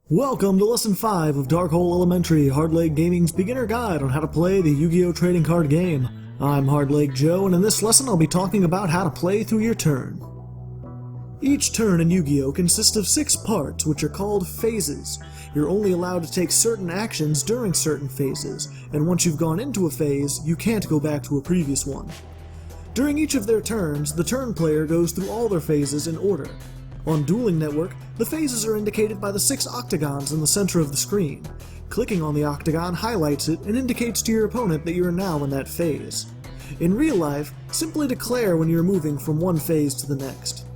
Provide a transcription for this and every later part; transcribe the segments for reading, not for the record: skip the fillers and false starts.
Welcome to Lesson 5 of Dark Hole Elementary, Hardleg Gaming's beginner guide on how to play the Yu-Gi-Oh! Trading card game. I'm Hardleg Joe, and in this lesson I'll be talking about how to play through your turn. Each turn in Yu-Gi-Oh! Consists of 6 parts, which are called phases. You're only allowed to take certain actions during certain phases, and once you've gone into a phase, you can't go back to a previous one. During each of their turns, the turn player goes through all their phases in order. On Dueling Network, the phases are indicated by the 6 octagons in the center of the screen. Clicking on the octagon highlights it and indicates to your opponent that you are now in that phase. In real life, simply declare when you're moving from one phase to the next.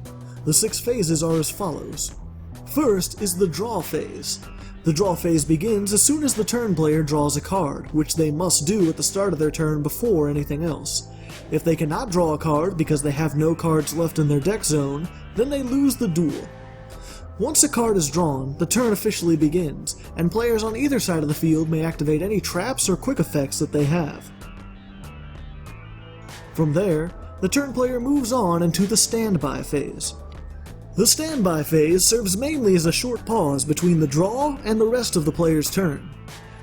The 6 phases are as follows. First is the draw phase. The draw phase begins as soon as the turn player draws a card, which they must do at the start of their turn before anything else. If they cannot draw a card because they have no cards left in their deck zone, then they lose the duel. Once a card is drawn, the turn officially begins, and players on either side of the field may activate any traps or quick effects that they have. From there, the turn player moves on into the standby phase. The standby phase serves mainly as a short pause between the draw and the rest of the player's turn.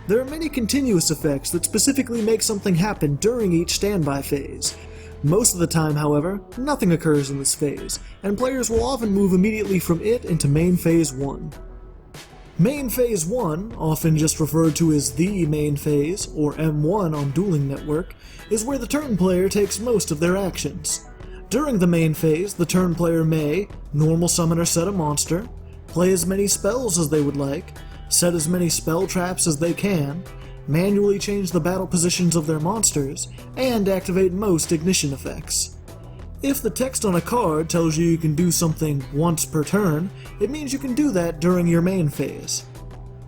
There are many continuous effects that specifically make something happen during each standby phase. Most of the time, however, nothing occurs in this phase, and players will often move immediately from it into Main Phase 1. Main Phase 1, often just referred to as the Main Phase, or M1 on Dueling Network, is where the turn player takes most of their actions. During the main phase, the turn player may normal summon or set a monster, play as many spells as they would like, set as many spell traps as they can, manually change the battle positions of their monsters, and activate most ignition effects. If the text on a card tells you you can do something once per turn, it means you can do that during your main phase.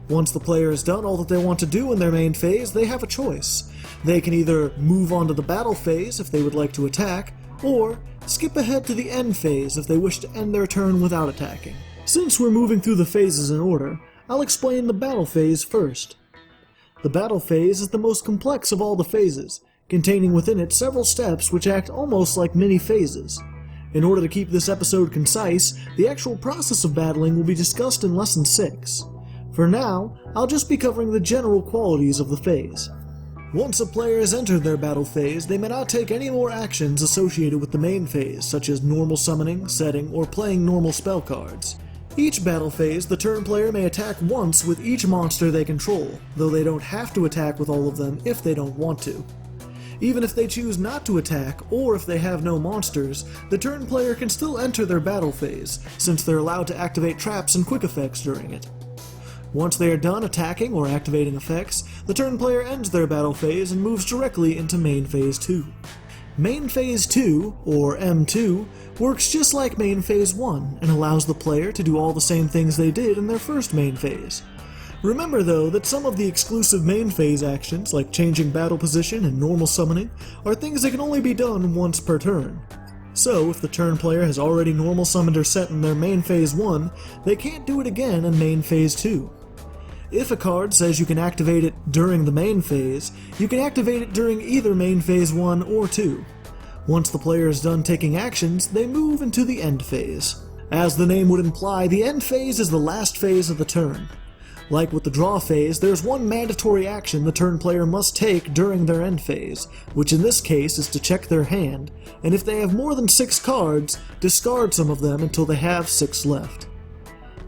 Once the player has done all that they want to do in their main phase, they have a choice. They can either move on to the battle phase if they would like to attack, or skip ahead to the end phase if they wish to end their turn without attacking. Since we're moving through the phases in order, I'll explain the battle phase first. The battle phase is the most complex of all the phases, containing within it several steps which act almost like mini phases. In order to keep this episode concise, the actual process of battling will be discussed in Lesson 6. For now, I'll just be covering the general qualities of the phase. Once a player has entered their battle phase, they may not take any more actions associated with the main phase, such as normal summoning, setting, or playing normal spell cards. Each battle phase, the turn player may attack once with each monster they control, though they don't have to attack with all of them if they don't want to. Even if they choose not to attack, or if they have no monsters, the turn player can still enter their battle phase, since they're allowed to activate traps and quick effects during it. Once they are done attacking or activating effects, the turn player ends their battle phase and moves directly into Main Phase 2. Main Phase 2, or M2, works just like Main Phase 1 and allows the player to do all the same things they did in their first main phase. Remember though that some of the exclusive main phase actions, like changing battle position and normal summoning, are things that can only be done once per turn. So if the turn player has already normal summoned or set in their Main Phase 1, they can't do it again in Main Phase 2. If a card says you can activate it during the main phase, you can activate it during either Main Phase 1 or 2. Once the player is done taking actions, they move into the end phase. As the name would imply, the end phase is the last phase of the turn. Like with the draw phase, there's one mandatory action the turn player must take during their end phase, which in this case is to check their hand, and if they have more than 6 cards, discard some of them until they have 6 left.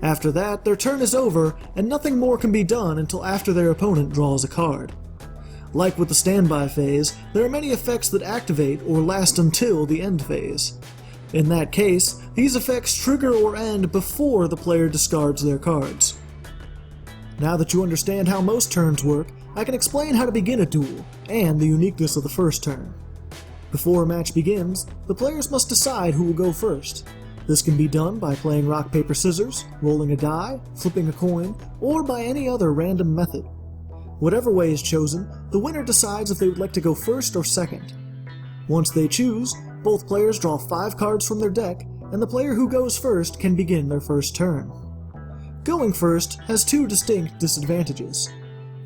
After that, their turn is over, and nothing more can be done until after their opponent draws a card. Like with the standby phase, there are many effects that activate or last until the end phase. In that case, these effects trigger or end before the player discards their cards. Now that you understand how most turns work, I can explain how to begin a duel, and the uniqueness of the first turn. Before a match begins, the players must decide who will go first. This can be done by playing rock, paper, scissors, rolling a die, flipping a coin, or by any other random method. Whatever way is chosen, the winner decides if they would like to go first or second. Once they choose, both players draw 5 cards from their deck, and the player who goes first can begin their first turn. Going first has 2 distinct disadvantages.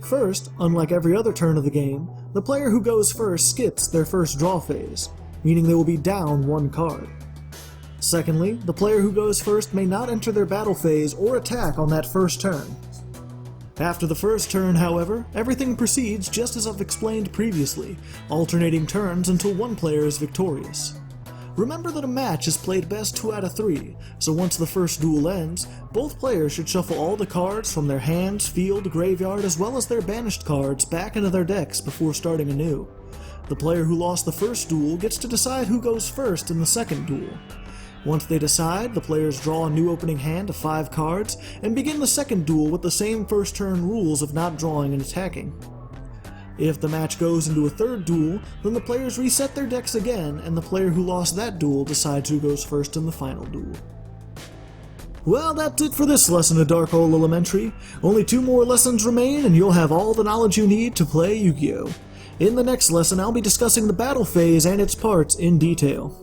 First, unlike every other turn of the game, the player who goes first skips their first draw phase, meaning they will be down 1 card. Secondly, the player who goes first may not enter their battle phase or attack on that first turn. After the first turn, however, everything proceeds just as I've explained previously, alternating turns until one player is victorious. Remember that a match is played best 2 out of 3, so once the first duel ends, both players should shuffle all the cards from their hands, field, graveyard, as well as their banished cards back into their decks before starting anew. The player who lost the first duel gets to decide who goes first in the second duel. Once they decide, the players draw a new opening hand of 5 cards and begin the second duel with the same first turn rules of not drawing and attacking. If the match goes into a third duel, then the players reset their decks again, and the player who lost that duel decides who goes first in the final duel. Well, that's it for this lesson of Dark Hole Elementary. Only 2 more lessons remain and you'll have all the knowledge you need to play Yu-Gi-Oh! In the next lesson, I'll be discussing the battle phase and its parts in detail.